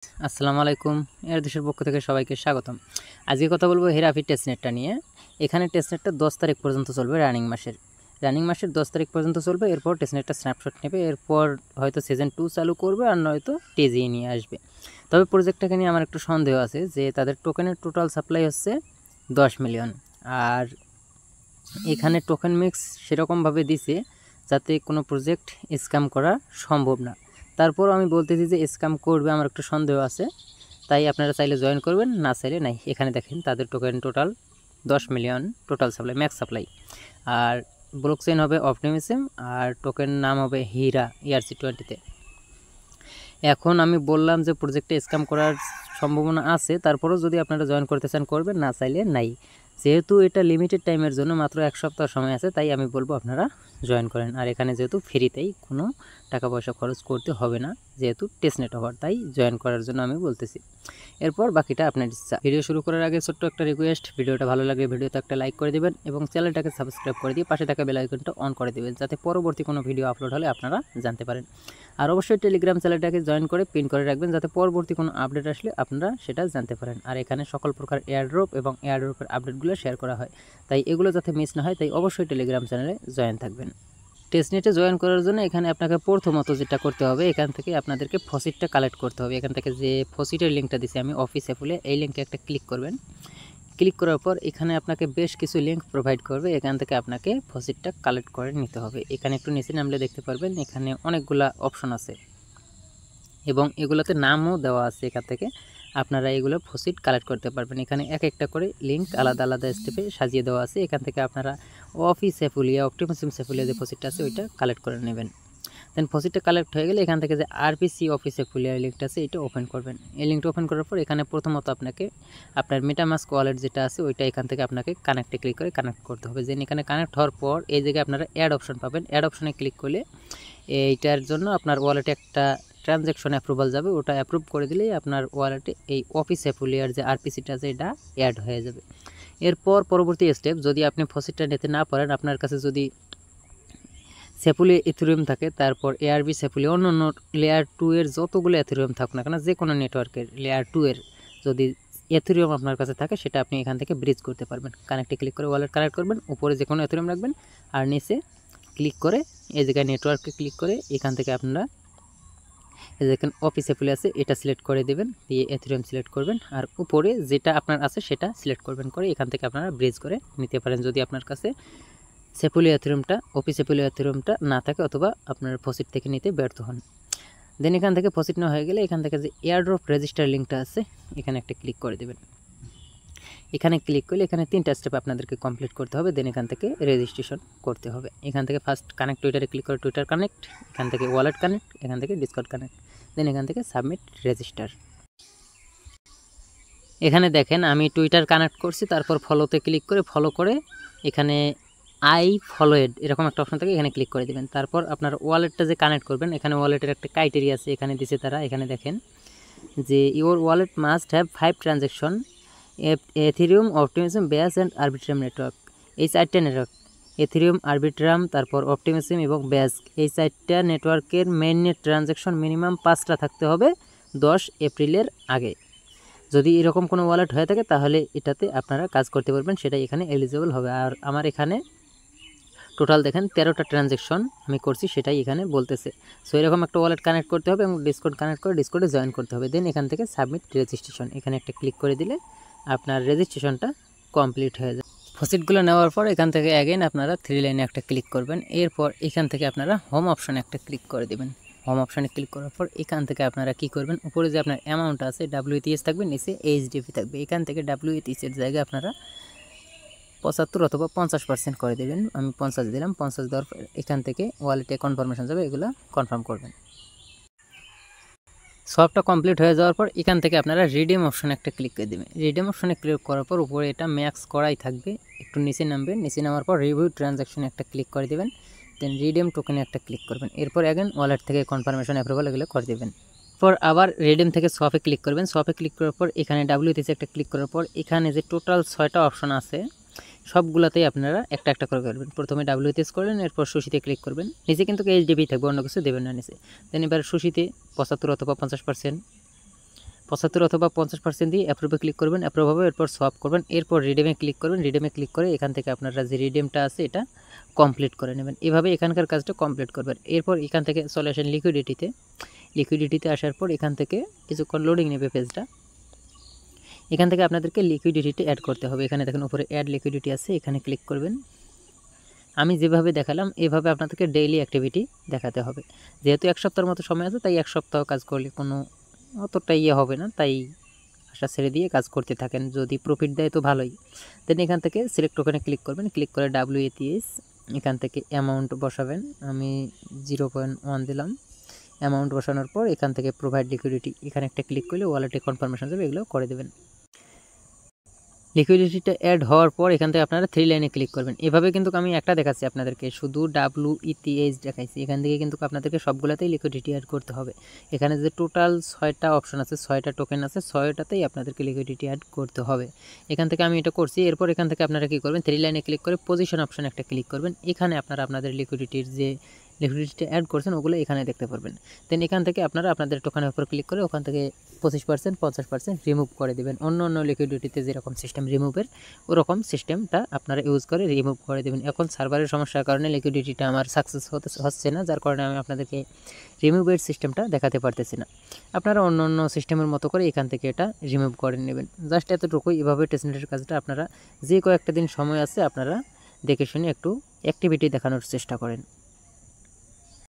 আসসালামু আলাইকুম। এয়ার দেশের পক্ষ থেকে সবাইকে স্বাগতম। আজকে কথা বলবো হেরাফি টেস্টনেটটা নিয়ে। এখানে টেস্টনেটটা 10 তারিখ পর্যন্ত চলবে রানিং মাসের 10 তারিখ পর্যন্ত চলবে। এরপর টেস্টনেটটা স্ন্যাপশট নেবে। এরপর হয়তো সিজন 2 চালু করবে আর নয়তো টিজি নিয়ে আসবে। তবে প্রজেক্টটাকে নিয়ে আমার একটু সন্দেহ আছে যে তাদের টোকেনের টোটাল সাপ্লাই হচ্ছে 10 মিলিয়ন। আর এখানে টোকেন মিক্স সেরকমভাবে দিছে যাতে কোনো প্রজেক্ট স্ক্যাম করা সম্ভব না। তারপরও আমি বলতেছি যে স্ক্যাম করবে, আমার একটু সন্দেহ আছে। তাই আপনারা চাইলে জয়েন করবেন, না চাইলে নাই। এখানে দেখেন তাদের token total 10 million total supply, max supply. আর ব্লকচেইন হবে অপটিমিজম, আর টোকেন নাম হবে হীরা ERC20-তে। এখন আমি বললাম যে প্রজেক্টে স্ক্যাম করার সম্ভাবনা আছে, তারপরেও যদি আপনারা জয়েন করতে চান করবেন, না চাইলে নাই। যেহেতু এটা লিমিটেড টাইমের জন্য, মাত্র 1 সপ্তাহ সময় আছে, তাই আমি বলবো আপনারা জয়েন করেন। আর এখানে যেহেতু ফ্রিতেই, কোনো টাকা পয়সা খরচ করতে হবে না, যেহেতু টেস্টনেট অফার, তাই জয়েন করার জন্য আমি বলতেছি। এরপর বাকিটা আপনার ইচ্ছা। ভিডিও শুরু করার আগে ছোট্ট একটা রিকোয়েস্ট, ভিডিওটা ভালো লাগলে ভিডিওতে একটা লাইক করে দেবেন এবং চ্যানেলটাকে সাবস্ক্রাইব করে দিয়ে পাশে থাকা বেল আইকনটা অন করে দেবেন, যাতে পরবর্তী কোনো ভিডিও আপলোড হলে আপনারা জানতে পারেন। আর অবশ্যই টেলিগ্রাম চ্যানেলটাকে জয়েন করে পিন করে রাখবেন, যাতে পরবর্তী কোনো আপডেট আসলে আপনারা সেটা জানতে পারেন। আর এখানে সকল প্রকার এয়ারড্রপ এবং এয়ারড্রপের আপডেটগুলো শেয়ার করা হয়, তাই এগুলো যাতে মিস না হয়, তাই অবশ্যই টেলিগ্রাম চ্যানেলে জয়েন থাকবেন। টেস্টনেটে জয়েন করার জন্য এখানে আপনাকে প্রথমত যেটা করতে হবে, এখান থেকে আপনাদেরকে ফসিটটা কালেক্ট করতে হবে। এখান থেকে যে ফসিটের লিঙ্কটা দিছি আমি অফিস অ্যাপলে, এই লিঙ্কে একটা ক্লিক করবেন। ক্লিক করার পর এখানে আপনাকে বেশ কিছু লিঙ্ক প্রোভাইড করবে, এখান থেকে আপনাকে ফসিটটা কালেক্ট করে নিতে হবে। এখানে একটু নিচে নামলে দেখতে পারবেন এখানে অনেকগুলা অপশন আছে এবং এগুলোতে নামও দেওয়া আছে। এখান থেকে আপনারা এগুলো ফসিট কালেক্ট করতে পারবেন। এখানে এক একটা করে লিঙ্ক আলাদা আলাদা স্টেপে সাজিয়ে দেওয়া আছে। এখান থেকে আপনারা অফিস অ্যাপলিয়া, অপটিমিজম অ্যাপলিয়া যে ফসিটটা আছে ওইটা কালেক্ট করে নেবেন। দেন ফসিটটা কালেক্ট হয়ে গেলে এখান থেকে যে আরপিসি অফিস অ্যাপলিয়া লিঙ্কটা আছে এটা ওপেন করবেন। এই লিঙ্কটা ওপেন করার পর এখানে প্রথমত আপনাকে আপনার মেটামাস্ক ওয়ালেট যেটা আছে ওইটা এখান থেকে আপনাকে কানেক্টে ক্লিক করে কানেক্ট করতে হবে। দেন এখানে কানেক্ট হওয়ার পর এই জায়গায় আপনারা অ্যাড অপশন পাবেন। অ্যাড অপশনে ক্লিক করলে এইটার জন্য আপনার ওয়ালেটে একটা ট্রানজ্যাকশন অ্যাপ্রুভাল যাবে, ওটা অ্যাপ্রুভ করে দিলেই আপনার ওয়ালেটে এই অফিস অ্যাপলিয়ার যে আরপিসিটা আছে এটা অ্যাড হয়ে যাবে। এরপর পরবর্তী স্টেপ, যদি আপনি ফসিটটা নিতে না পারেন, আপনার কাছে যদি সেপুলি ইথেরিয়াম থাকে, তারপর এআরবি সেপুলি, অন্য অন্য লেয়ার 2 এর যতগুলো ইথেরিয়াম থাকুক না কেন, যে কোনো নেটওয়ার্কের লেয়ার 2 এর যদি ইথেরিয়াম আপনার কাছে থাকে, সেটা আপনি এখান থেকে ব্রিজ করতে পারবেন। কানেক্টে ক্লিক করে ওয়ালেট কানেক্ট করবেন, উপরে যে কোনো ইথেরিয়াম রাখবেন আর নিচে ক্লিক করে এই জায়গায় নেটওয়ার্কে ক্লিক করে এখান থেকে আপনারা এই যেখানে অফিস অ্যাপলি আছে এটা সিলেক্ট করে দেবেন, দিয়ে ইথেরিয়াম সিলেক্ট করবেন আর উপরে যেটা আপনার আছে সেটা সিলেক্ট করবেন, করে এখান থেকে আপনারা ব্রিজ করে নিতে পারেন যদি আপনার কাছে সেপুলি ইথেরিয়ামটা, অফিস সেপুলি ইথেরিয়ামটা না থাকে অথবা আপনার ফসিট থেকে নিতে ব্যর্থ হন। দেন এখান থেকে ফসিট নেওয়া হয়ে গেলে এখান থেকে যে এয়ারড্রপ রেজিস্টার লিঙ্কটা আছে এখানে একটা ক্লিক করে দেবেন। এখানে ক্লিক করলে এখানে 3টা স্টেপ আপনাদেরকে কমপ্লিট করতে হবে। দেন এখান থেকে রেজিস্ট্রেশন করতে হবে। এখান থেকে ফার্স্ট কানেক্ট টুইটারে ক্লিক করে টুইটার কানেক্ট, এখান থেকে ওয়ালেট কানেক্ট, এখান থেকে ডিসকর্ড কানেক্ট, দেন এখান থেকে সাবমিট রেজিস্টার। এখানে দেখেন আমি টুইটার কানেক্ট করছি, তারপর ফলোতে ক্লিক করে ফলো করে এখানে আই ফলোয়েড এরকম একটা অপশন থাকে, এখানে ক্লিক করে দেবেন। তারপর আপনার ওয়ালেটটা যে কানেক্ট করবেন, এখানে ওয়ালেটের একটা ক্রাইটেরিয়া আছে, এখানে দিছে তারা। এখানে দেখেন যে your wallet must have 5 transaction, এথেরিয়াম, optimism, ব্যাস অ্যান্ড আরবিট্রাম নেটওয়ার্ক। এই 4টা নেটওয়ার্ক, এথেরিয়াম, আরবিট্রাম, তারপর অপটিমিজম এবং ব্যাস, এই 4টা নেটওয়ার্কের মেইন নেট ট্রানজ্যাকশন মিনিমাম 5টা থাকতে হবে 10 এপ্রিলের আগে। যদি এরকম কোনো ওয়ালেট হয়ে থাকে তাহলে এটাতে আপনারা কাজ করতে পারবেন, সেটাই এখানে এলিজিবল হবে। আর আমার এখানে টোটাল দেখেন 13টা ট্রানজ্যাকশন আমি করছি, সেটাই এখানে বলতেছে। সো এরকম একটা ওয়ালেট কানেক্ট করতে হবে এবং ডিসকর্ড কানেক্ট করে ডিসকর্ডে জয়েন করতে হবে। দেন এখান থেকে সাবমিট রেজিস্ট্রেশন, এখানে একটা ক্লিক করে দিলে আপনার রেজিস্ট্রেশনটা কমপ্লিট হয়ে যাবে। ফসিটগুলো নেওয়ার পর এখান থেকে অ্যাগেন আপনারা 3 লাইনে একটা ক্লিক করবেন। এরপর এখান থেকে আপনারা হোম অপশনে একটা ক্লিক করে দেবেন। হোম অপশানে ক্লিক করার পর এখান থেকে আপনারা কি করবেন, উপরে যে আপনার অ্যামাউন্ট আছে WETH থাকবে, নিচে এইচডিপি থাকবে। এখান থেকে WETH এর জায়গায় আপনারা 75 অথবা 50% করে দেবেন। আমি 50 দিলাম। 50 দেওয়ার পর এখান থেকে ওয়ালেটে কনফার্মেশন যাবে, এগুলো কনফার্ম করবেন। সবটা কমপ্লিট হয়ে যাওয়ার পর এখান থেকে আপনারা রিডিম অপশনে একটা ক্লিক করে দেবেন। রিডিম অপশনে ক্লিক করার পর উপরে এটা ম্যাক্স করাই থাকবে, একটু নিচে নামবেন। নিচে নামার পর রিভিউ ট্রানজ্যাকশনে একটা ক্লিক করে দেবেন, দেন রিডিম টোকেনে একটা ক্লিক করবেন। এরপর অ্যাগেন ওয়ালেট থেকে কনফার্মেশন অ্যাপ্রুভাল এগুলো করে দেবেন। পর আবার রিডিম থেকে সোয়াপে ক্লিক করবেন। সোয়াপে ক্লিক করার পর এখানে WETH একটা ক্লিক করার পর এখানে যে টোটাল 6টা অপশন আছে সবগুলোতেই আপনারা একটা একটা করে করবেন। প্রথমে WETH করবেন, এরপর সুশিতে ক্লিক করবেন। নিচে কিন্তু এইচডিপি থাকবে, অন্য কিছু দেবেন না নিচে। দেন এবার সুশিতে 75 অথবা 50%, 75 অথবা 50% দিয়ে অ্যাপ্রুভে ক্লিক করবেন, অ্যাপ্রুভ হবে, এরপর সোয়াপ করবেন, এরপর রিডিমে ক্লিক করবেন, রিডিমে ক্লিক করে এখান থেকে আপনারা যে রিডিমটা আছে এটা কমপ্লিট করে নেবেন। এভাবে এখানকার কাজটা কমপ্লিট করবেন। এরপর এখান থেকে চলে আসেন লিকুইডিটিতে আসার পর এখান থেকে কিছুক্ষণ লোডিং নেবে পেজটা। এখান থেকে আপনাদেরকে লিকুইডিটি অ্যাড করতে হবে। এখানে দেখেন উপরে অ্যাড লিকুইডিটি আছে, এখানে ক্লিক করবেন। আমি যেভাবে দেখালাম এভাবে আপনাদেরকে ডেইলি অ্যাক্টিভিটি দেখাতে হবে। যেহেতু 1 সপ্তাহের মতো সময় আছে, তাই 1 সপ্তাহ কাজ করলে কোনো অতটা হবে না, তাই আশা ছেড়ে দিয়ে কাজ করতে থাকেন। যদি প্রফিট দেয় তো ভালোই। দেন এখান থেকে সিলেক্ট ওখানে ক্লিক করবেন, ক্লিক করে WATS এখান থেকে অ্যামাউন্ট বসাবেন। আমি 0.1 দিলাম। অ্যামাউন্ট বসানোর পর এখান থেকে প্রোভাইড লিকুইডিটি এখানে একটা ক্লিক করলে ওয়ালেটে কনফার্মেশন যাবে, এগুলো করে দেবেন। লিকুইডিটিটা অ্যাড হওয়ার পর এখান থেকে আপনারা 3 লাইনে ক্লিক করবেন। এভাবে কিন্তু আমি একটা দেখাচ্ছি আপনাদেরকে, শুধু WETH দেখাইছি। এখান থেকে কিন্তু আপনাদেরকে সবগুলোতেই লিকুইডিটি অ্যাড করতে হবে। এখানে যে টোটাল 6টা অপশন আছে, 6টা টোকেন আছে, 6টাতেই আপনাদেরকে লিকুইডিটি অ্যাড করতে হবে। এখান থেকে আমি এটা করছি। এরপর এখান থেকে আপনারা কী করবেন, 3 লাইনে ক্লিক করে পজিশন অপশন একটা ক্লিক করবেন। এখানে আপনারা আপনাদের লিকুইডিটির যে লিকুইডিটি অ্যাড করছেন ওগুলো এখানে দেখতে পারবেন। দেন এখান থেকে আপনারা আপনাদের টোকেনের উপর ক্লিক করে ওখান থেকে 25% 50% রিমুভ করে দেবেন। অন্য লিকুইডিটিতে যেরকম সিস্টেম রিমুভের ওরকম সিস্টেমটা আপনারা ইউজ করে রিমুভ করে দেবেন। এখন সার্ভারের সমস্যার কারণে লিকুইডিটিটা আমার সাকসেস হচ্ছে না, যার কারণে আমি আপনাদেরকে রিমুভের সিস্টেমটা দেখাতে পারতেছি না। আপনারা অন্য সিস্টেমের মতো করে এখান থেকে এটা রিমুভ করে নেবেন। জাস্ট এতটুকুই। এভাবে টেস্টনেটের কাজটা আপনারা যে কয়েকটা দিন সময় আছে আপনারা দেখে শুনে একটু অ্যাক্টিভিটি দেখানোর চেষ্টা করেন।